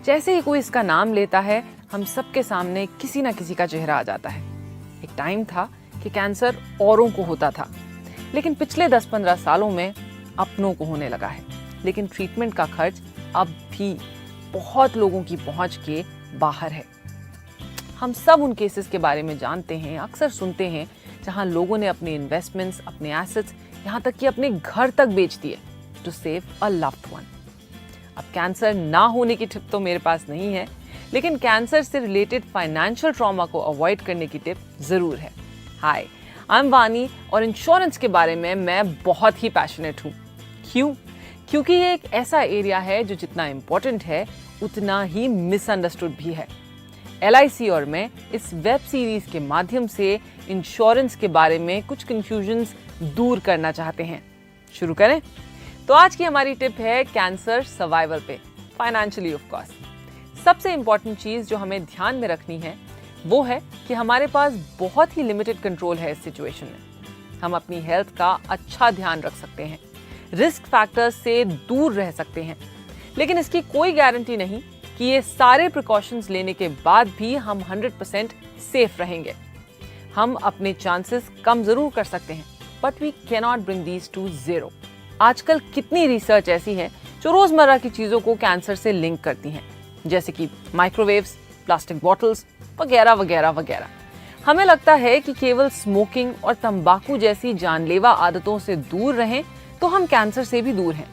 जैसे ही कोई इसका नाम लेता है, हम सबके सामने किसी ना किसी का चेहरा आ जाता है। एक टाइम था कि कैंसर औरों को होता था, लेकिन पिछले 10-15 सालों में अपनों को होने लगा है। लेकिन ट्रीटमेंट का खर्च अब भी बहुत लोगों की पहुंच के बाहर है। हम सब उन केसेस के बारे में जानते हैं, अक्सर सुनते हैं, जहां लोगों ने अपने इन्वेस्टमेंट्स, अपने एसेट्स, यहाँ तक कि अपने घर तक बेच दिए to save a loved one. अब कैंसर ना होने की टिप तो मेरे पास नहीं है, लेकिन कैंसर से रिलेटेड फाइनेंशियल ट्रॉमा को अवॉइड करने की टिप जरूर है। हाय, आई एम वानी और इंश्योरेंस के बारे में मैं बहुत ही पैशनेट हूँ। क्यों? क्योंकि ये एक ऐसा एरिया है जो जितना इम्पोर्टेंट है उतना ही मिसअंडरस्टूड भी है। LIC और मैं इस वेब सीरीज के माध्यम से इंश्योरेंस के बारे में कुछ कंफ्यूजन्स दूर करना चाहते हैं। शुरू करें? तो आज की हमारी टिप है कैंसर सर्वाइवल पे, फाइनेंशियली ऑफ कोर्स। सबसे इंपॉर्टेंट चीज जो हमें ध्यान में रखनी है वो है कि हमारे पास बहुत ही लिमिटेड कंट्रोल है इस सिचुएशन में। हम अपनी हेल्थ का अच्छा ध्यान रख सकते हैं, रिस्क फैक्टर्स से दूर रह सकते हैं, लेकिन इसकी कोई गारंटी नहीं कि ये सारे प्रिकॉशंस लेने के बाद भी हम 100% सेफ रहेंगे। हम अपने चांसेस कम जरूर कर सकते हैं, but we can not bring these to zero. आजकल कितनी रिसर्च ऐसी है जो रोजमर्रा की चीजों को कैंसर से लिंक करती हैं, जैसे कि माइक्रोवेव्स, प्लास्टिक बॉटल्स वगैरह वगैरह वगैरह। हमें लगता है कि केवल स्मोकिंग और तंबाकू जैसी जानलेवा आदतों से दूर रहें तो हम कैंसर से भी दूर हैं,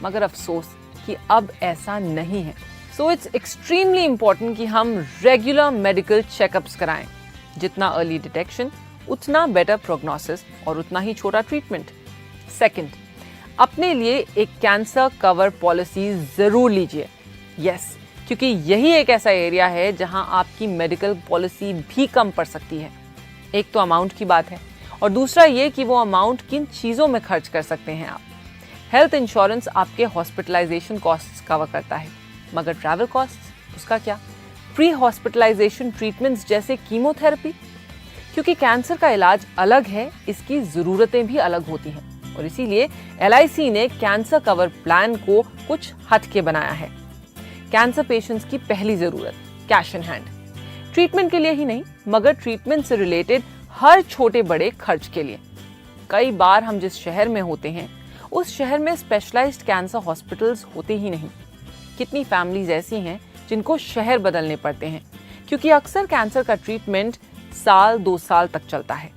मगर अफसोस कि अब ऐसा नहीं है। सो इट्स एक्सट्रीमली इंपॉर्टेंट कि हम रेगुलर मेडिकल चेकअप्स कराएं। जितना अर्ली डिटेक्शन उतना बेटर प्रोग्नोसिस और उतना ही छोटा ट्रीटमेंट। सेकंड, अपने लिए एक कैंसर कवर पॉलिसी जरूर लीजिए। यस, क्योंकि यही एक ऐसा एरिया है जहां आपकी मेडिकल पॉलिसी भी कम पड़ सकती है। एक तो अमाउंट की बात है, और दूसरा ये कि वो अमाउंट किन चीज़ों में खर्च कर सकते हैं आप। हेल्थ इंश्योरेंस आपके हॉस्पिटलाइजेशन कॉस्ट्स कवर करता है, मगर ट्रैवल कॉस्ट्स, उसका क्या? प्री हॉस्पिटलाइजेशन ट्रीटमेंट्स जैसे कीमोथेरेपी। क्योंकि कैंसर का इलाज अलग है, इसकी ज़रूरतें भी अलग होती हैं, और इसीलिए LIC ने कैंसर कवर प्लान को कुछ हटके बनाया है। कैंसर पेशेंट्स की पहली ज़रूरत कैश इन हैंड, ट्रीटमेंट के लिए ही नहीं, मगर ट्रीटमेंट से रिलेटेड हर छोटे बड़े खर्च के लिए। कई बार हम जिस शहर में होते हैं उस शहर में स्पेशलाइज्ड कैंसर हॉस्पिटल्स होते ही नहीं। कितनी फैमिलीज ऐसी हैं जिनको शहर बदलने पड़ते हैं, क्योंकि अक्सर कैंसर का ट्रीटमेंट 1-2 साल तक चलता है।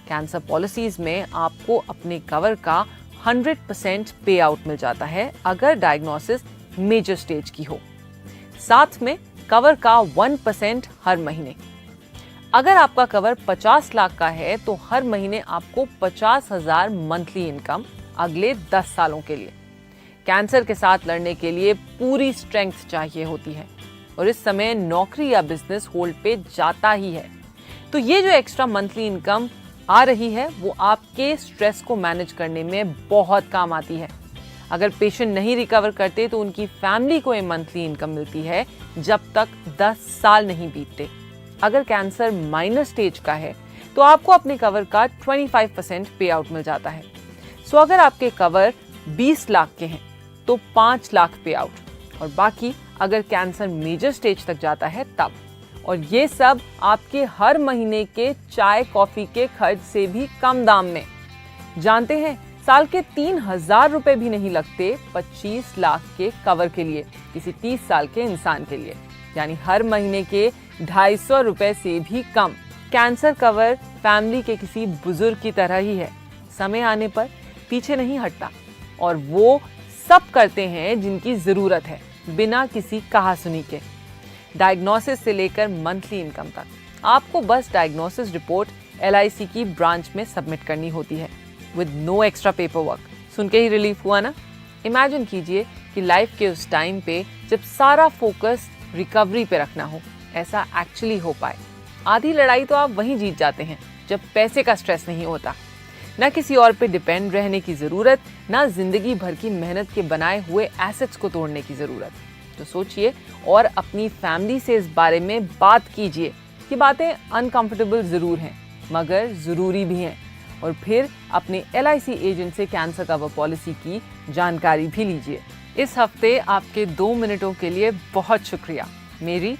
कैंसर पॉलिसीज में आपको अपने कवर का 100% पे आउट मिल जाता है अगर डायग्नोसिस मेजर स्टेज की हो। साथ में कवर का 1% हर महीने। अगर आपका कवर 50 लाख का है तो हर महीने आपको 50,000 मंथली इनकम अगले 10 सालों के लिए। कैंसर के साथ लड़ने के लिए पूरी स्ट्रेंथ चाहिए होती है, और इस समय नौकरी या बिजनेस होल्ड पे जाता ही है। तो ये जो एक्स्ट्रा मंथली इनकम आ रही है वो आपके स्ट्रेस को मैनेज करने में बहुत काम आती है। अगर पेशेंट नहीं रिकवर करते तो उनकी फैमिली को ये मंथली इनकम मिलती है जब तक 10 साल नहीं बीतते। अगर कैंसर माइनर स्टेज का है तो आपको अपने कवर का 25% पे आउट मिल जाता है। सो अगर आपके कवर 20 लाख के हैं तो 5 लाख पे आउट, और बाकी अगर कैंसर मेजर स्टेज तक जाता है तब। और ये सब आपके हर महीने के चाय कॉफी के खर्च से भी कम दाम में। जानते हैं, साल के 3,000 रुपए भी नहीं लगते 25 लाख के कवर के लिए, किसी 30 साल के इंसान के लिए, यानी हर महीने के 250 रुपए से भी कम। कैंसर कवर फैमिली के किसी बुजुर्ग की तरह ही है, समय आने पर पीछे नहीं हटता, और वो सब करते हैं जिनकी जरूरत है, बिना किसी कहा सुनी के। डायग्नोसिस से लेकर मंथली इनकम तक आपको बस डायग्नोसिस रिपोर्ट LIC की ब्रांच में सबमिट करनी होती है with no extra paper work. सुन के ही रिलीफ हुआ ना? इमेजिन कीजिए कि लाइफ के उस टाइम पे जब सारा फोकस रिकवरी पे रखना हो, ऐसा एक्चुअली हो पाए। आधी लड़ाई तो आप वहीं जीत जाते हैं जब पैसे का स्ट्रेस नहीं होता, ना किसी और पे डिपेंड रहने की जरूरत, ना जिंदगी भर की मेहनत के बनाए हुए एसेट्स को तोड़ने की जरूरत। तो सोचिए और अपनी फैमिली से इस बारे में बात कीजिए कि बातें अनकंफर्टेबल जरूर हैं मगर जरूरी भी हैं, और फिर अपने LIC एजेंट से कैंसर कवर पॉलिसी की जानकारी भी लीजिए। इस हफ्ते आपके 2 मिनटों के लिए बहुत शुक्रिया। मेरी